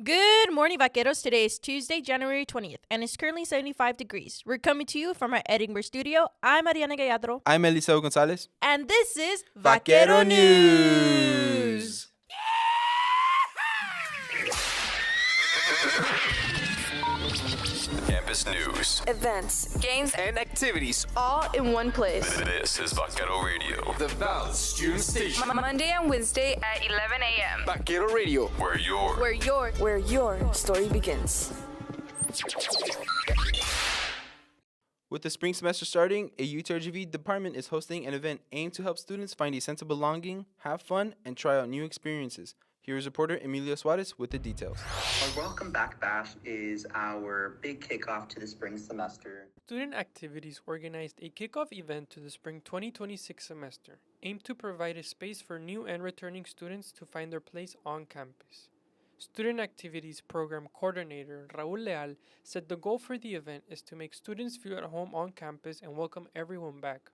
Good morning, Vaqueros. Today is Tuesday, January 20th, and it's currently 75 degrees. We're coming to you from our Edinburgh studio. I'm Mariana Gallardo. I'm Eliseo Gonzalez. And this is Vaquero News. Campus news, events, games, and activities all in one place. This is Vaquero Radio, the Valley Student Station. Monday and Wednesday at 11 a.m. Vaquero Radio, where your story begins. With the spring semester starting, a UTRGV department is hosting an event aimed to help students find a sense of belonging, have fun, and try out new experiences. Here is reporter Emilio Suarez with the details. Our Welcome Back Bash is our big kickoff to the spring semester. Student Activities organized a kickoff event to the spring 2026 semester, aimed to provide a space for new and returning students to find their place on campus. Student Activities Program Coordinator Raul Leal said the goal for the event is to make students feel at home on campus and welcome everyone back.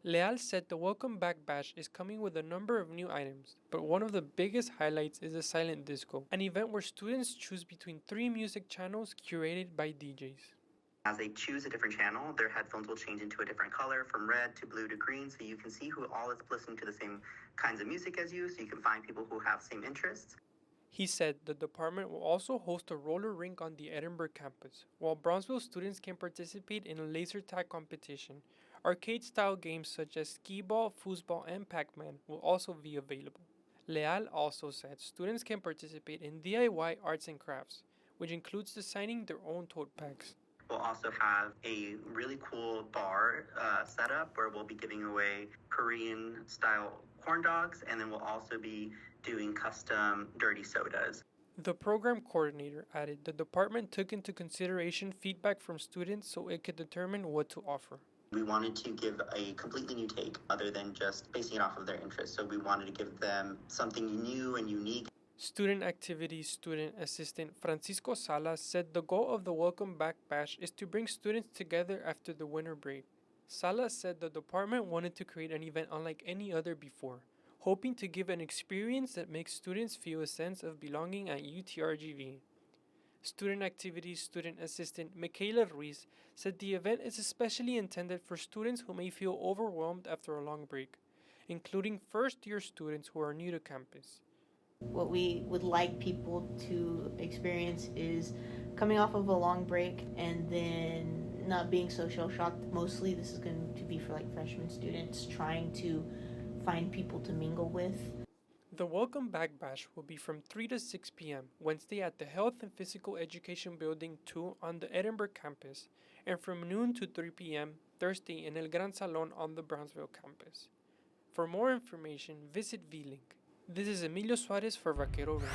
Leal said the Welcome Back Bash is coming with a number of new items, but one of the biggest highlights is a silent disco, an event where students choose between 3 music channels curated by DJs. As they choose a different channel, their headphones will change into a different color from red to blue to green, so you can see who all is listening to the same kinds of music as you, so you can find people who have same interests. He said the department will also host a roller rink on the Edinburgh campus, while Brownsville students can participate in a laser tag competition. Arcade-style games such as skee-ball, foosball, and Pac-Man will also be available. Leal also said students can participate in DIY arts and crafts, which includes designing their own tote bags. We'll also have a really cool bar set up where we'll be giving away Korean-style corn dogs, and then we'll also be doing custom dirty sodas. The program coordinator added the department took into consideration feedback from students so it could determine what to offer. We wanted to give a completely new take other than just basing it off of their interests. So we wanted to give them something new and unique. Student Activities Student Assistant Francisco Salas said the goal of the Welcome Back Bash is to bring students together after the winter break. Salas said the department wanted to create an event unlike any other before, hoping to give an experience that makes students feel a sense of belonging at UTRGV. Student Activities Student Assistant Michaela Ruiz said the event is especially intended for students who may feel overwhelmed after a long break, including first-year students who are new to campus. What we would like people to experience is coming off of a long break and then not being so shell-shocked. Mostly this is going to be for like freshman students trying to find people to mingle with. The Welcome Back Bash will be from 3 to 6 p.m. Wednesday at the Health and Physical Education Building 2 on the Edinburgh campus, and from noon to 3 p.m. Thursday in El Gran Salon on the Brownsville campus. For more information, visit V-Link. This is Emilio Suarez for Vaquero Radio.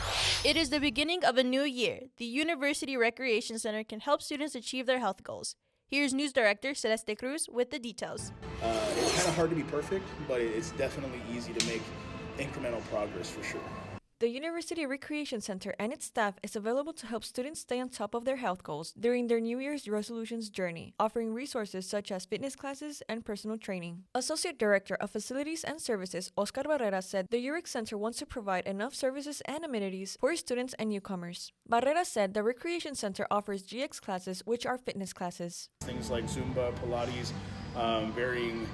It is the beginning of a new year. The University Recreation Center can help students achieve their health goals. Here's News Director Celeste Cruz with the details. It's kind of hard to be perfect, but it's definitely easy to make incremental progress for sure. The University Recreation Center and its staff is available to help students stay on top of their health goals during their New Year's resolutions journey, offering resources such as fitness classes and personal training. Associate Director of Facilities and Services Oscar Barrera said the UREC Center wants to provide enough services and amenities for students and newcomers. Barrera said the Recreation Center offers GX classes, which are fitness classes. Things like Zumba, Pilates, varying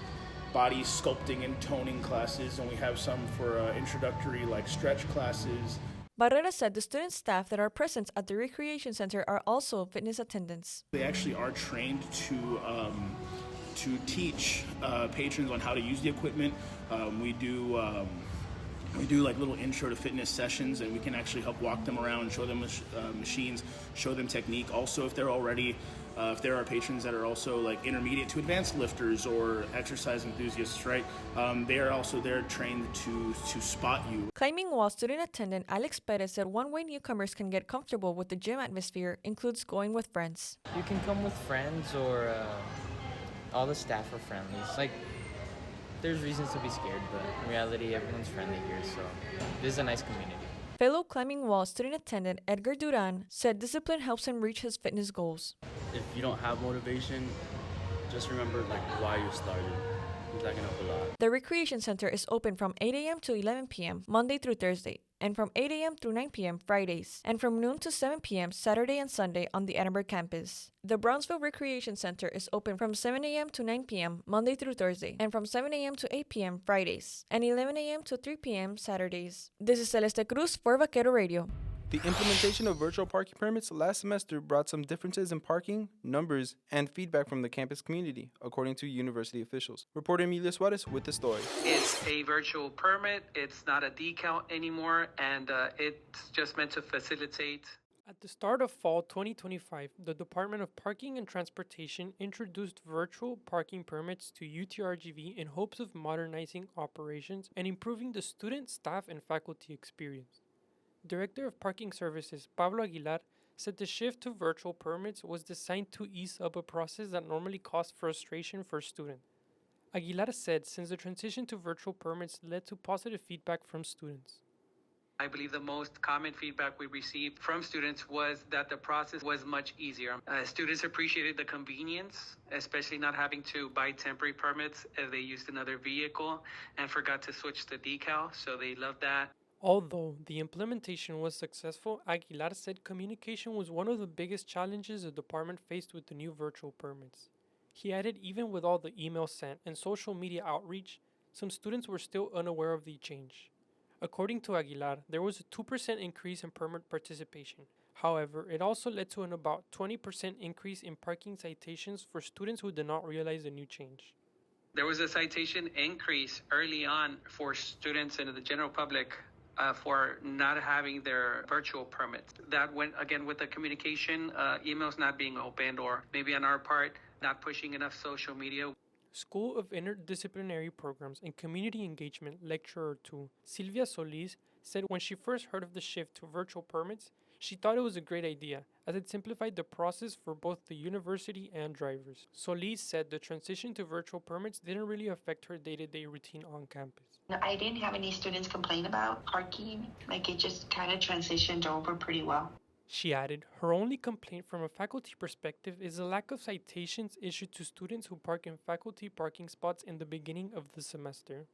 body sculpting and toning classes, and we have some for introductory like stretch classes. Barrera said the student staff that are present at the Recreation Center are also fitness attendants. They actually are trained to teach patrons on how to use the equipment. We do like little intro to fitness sessions, and we can actually help walk them around, show them machines, show them technique. Also, if there are patrons that are also like intermediate to advanced lifters or exercise enthusiasts, right? They are also there trained to spot you. Climbing wall student attendant Alex Perez said one way newcomers can get comfortable with the gym atmosphere includes going with friends. You can come with friends or all the staff are friendly. It's like there's reasons to be scared, but in reality everyone's friendly here, so this is a nice community. Fellow climbing wall student attendant Edgar Duran said discipline helps him reach his fitness goals. If you don't have motivation, just remember like why you started. That can help a lot. The Recreation Center is open from 8 a.m. to 11 p.m. Monday through Thursday, and from 8 a.m. through 9 p.m. Fridays, and from noon to 7 p.m. Saturday and Sunday on the Edinburgh campus. The Brownsville Recreation Center is open from 7 a.m. to 9 p.m. Monday through Thursday, and from 7 a.m. to 8 p.m. Fridays, and 11 a.m. to 3 p.m. Saturdays. This is Celeste Cruz for Vaquero Radio. The implementation of virtual parking permits last semester brought some differences in parking, numbers, and feedback from the campus community, according to university officials. Reporter Emilio Suarez with the story. It's a virtual permit. It's not a decal anymore, and it's just meant to facilitate. At the start of fall 2025, the Department of Parking and Transportation introduced virtual parking permits to UTRGV in hopes of modernizing operations and improving the student, staff, and faculty experience. Director of Parking Services Pablo Aguilar said the shift to virtual permits was designed to ease up a process that normally caused frustration for students. Aguilar said since the transition to virtual permits led to positive feedback from students. I believe the most common feedback we received from students was that the process was much easier. Students appreciated the convenience, especially not having to buy temporary permits if they used another vehicle and forgot to switch the decal, so they loved that. Although the implementation was successful, Aguilar said communication was one of the biggest challenges the department faced with the new virtual permits. He added even with all the emails sent and social media outreach, some students were still unaware of the change. According to Aguilar, there was a 2% increase in permit participation. However, it also led to an about 20% increase in parking citations for students who did not realize the new change. There was a citation increase early on for students and the general public for not having their virtual permits. That went again with the communication, emails not being opened, or maybe on our part, not pushing enough social media. School of Interdisciplinary Programs and Community Engagement Lecturer 2, Silvia Solis, said when she first heard of the shift to virtual permits, she thought it was a great idea, as it simplified the process for both the university and drivers. Solis said the transition to virtual permits didn't really affect her day-to-day routine on campus. I didn't have any students complain about parking. It just kind of transitioned over pretty well. She added, her only complaint from a faculty perspective is the lack of citations issued to students who park in faculty parking spots in the beginning of the semester.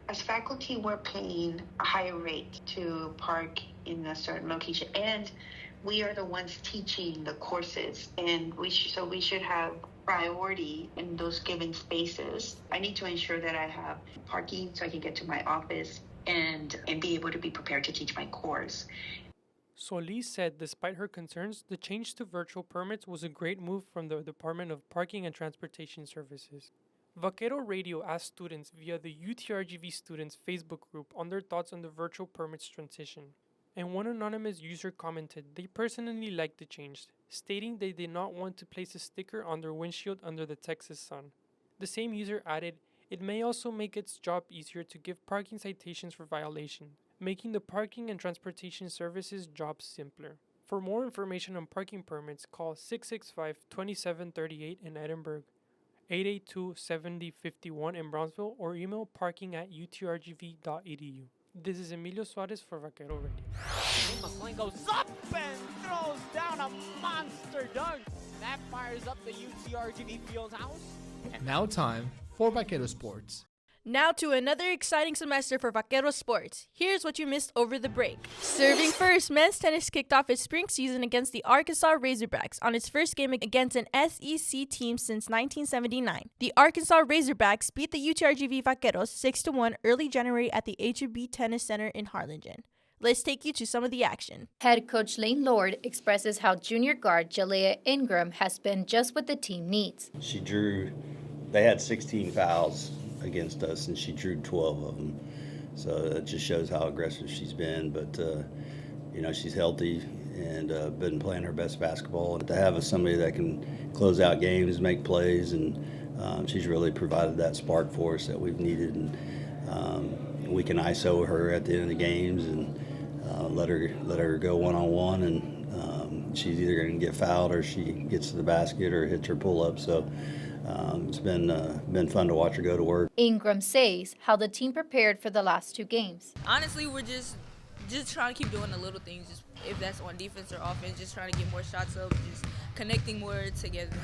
As faculty, we're paying a higher rate to park in a certain location, and we are the ones teaching the courses, and we should have priority in those given spaces. I need to ensure that I have parking so I can get to my office and be able to be prepared to teach my course. Solis said despite her concerns, the change to virtual permits was a great move from the Department of Parking and Transportation Services. Vaquero Radio asked students via the UTRGV Students Facebook group on their thoughts on the virtual permits transition. And one anonymous user commented they personally liked the change, stating they did not want to place a sticker on their windshield under the Texas sun. The same user added, it may also make its job easier to give parking citations for violation, making the Parking and Transportation Services job simpler. For more information on parking permits, call 665-2738 in Edinburgh, 882-7051 in Brownsville, or email parking@utrgv.edu. This is Emilio Suarez for Vaquero Radio. McLean goes up and throws down a monster dunk. That fires up the UTRGV field house. Now time for Vaquero Sports. Now to another exciting semester for Vaquero Sports. Here's what you missed over the break. Serving first, men's tennis kicked off its spring season against the Arkansas Razorbacks on its first game against an SEC team since 1979. The Arkansas Razorbacks beat the UTRGV Vaqueros 6-1 early January at the HEB Tennis Center in Harlingen. Let's take you to some of the action. Head coach Lane Lord expresses how junior guard Jalea Ingram has been just what the team needs. They had 16 fouls against us, and she drew 12 of them. So it just shows how aggressive she's been. But, she's healthy and been playing her best basketball. And to have somebody that can close out games, make plays, and she's really provided that spark for us that we've needed. And we can ISO her at the end of the games and let her go one-on-one. And she's either going to get fouled or she gets to the basket or hits her pull-up. So it's been fun to watch her go to work. Ingram says how the team prepared for the last two games. Honestly, we're just just trying to keep doing the little things. Just if that's on defense or offense, just trying to get more shots up, just connecting more together.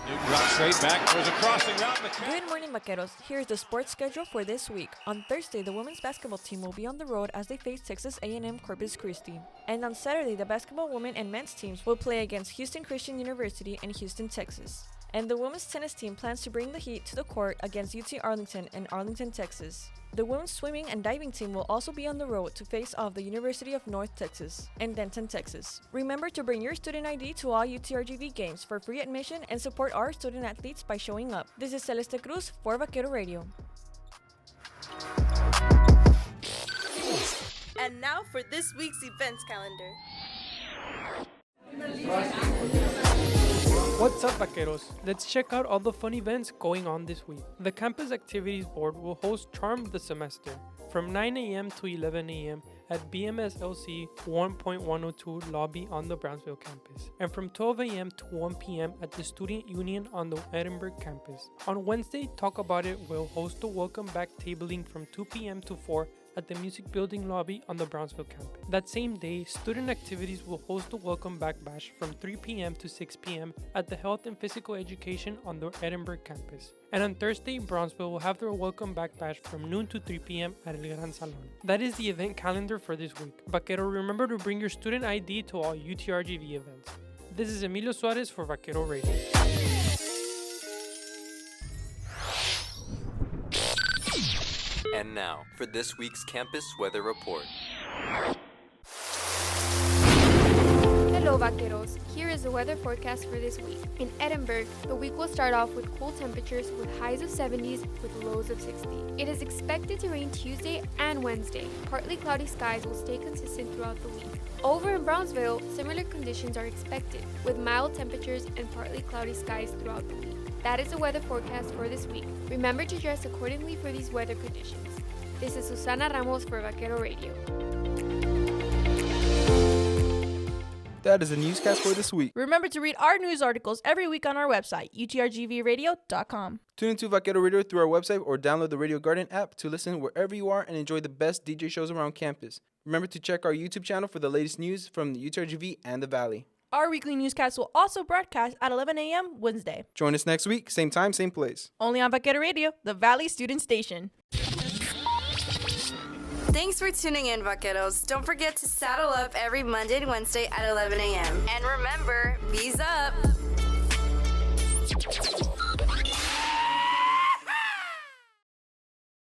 Newton drops straight back, throws a crossing route. Good morning, Vaqueros. Here's the sports schedule for this week. On Thursday, the women's basketball team will be on the road as they face Texas A&M Corpus Christi. And on Saturday, the basketball women and men's teams will play against Houston Christian University and Houston, Texas. And the women's tennis team plans to bring the heat to the court against UT Arlington and Arlington, Texas. The women's swimming and diving team will also be on the road to face off the University of North Texas and Denton, Texas. Remember to bring your student ID to all UTRGV games for free admission and support our student athletes by showing up. This is Celeste Cruz for Vaquero Radio. And now for this week's events calendar. What's up, Vaqueros? Let's check out all the fun events going on this week. The Campus Activities Board will host Charm the Semester from 9 a.m. to 11 a.m. at BMSLC 1.102 lobby on the Brownsville campus, and from 12 a.m. to 1 p.m. at the Student Union on the Edinburgh campus. On Wednesday, Talk About It will host a welcome back tabling from 2 p.m. to 4 at the Music Building lobby on the Brownsville campus. That same day, Student Activities will host a welcome back bash from 3 p.m. to 6 p.m. at the Health and Physical Education on the Edinburgh campus. And on Thursday, Brownsville will have their welcome back bash from noon to 3 p.m. at El Gran Salon. That is the event calendar for this week. Vaquero, remember to bring your student ID to all UTRGV events. This is Emilio Suarez for Vaquero Radio. And now, for this week's campus weather report. Hello, Vaqueros. Here is the weather forecast for this week. In Edinburgh, the week will start off with cool temperatures with highs of 70s with lows of 60. It is expected to rain Tuesday and Wednesday. Partly cloudy skies will stay consistent throughout the week. Over in Brownsville, similar conditions are expected, with mild temperatures and partly cloudy skies throughout the week. That is the weather forecast for this week. Remember to dress accordingly for these weather conditions. This is Susana Ramos for Vaquero Radio. That is the newscast for this week. Remember to read our news articles every week on our website, utrgvradio.com. Tune into Vaquero Radio through our website or download the Radio Garden app to listen wherever you are and enjoy the best DJ shows around campus. Remember to check our YouTube channel for the latest news from the UTRGV and the Valley. Our weekly newscast will also broadcast at 11 a.m. Wednesday. Join us next week, same time, same place. Only on Vaquero Radio, the Valley Student Station. Thanks for tuning in, Vaqueros. Don't forget to saddle up every Monday and Wednesday at 11 a.m. And remember, V's up!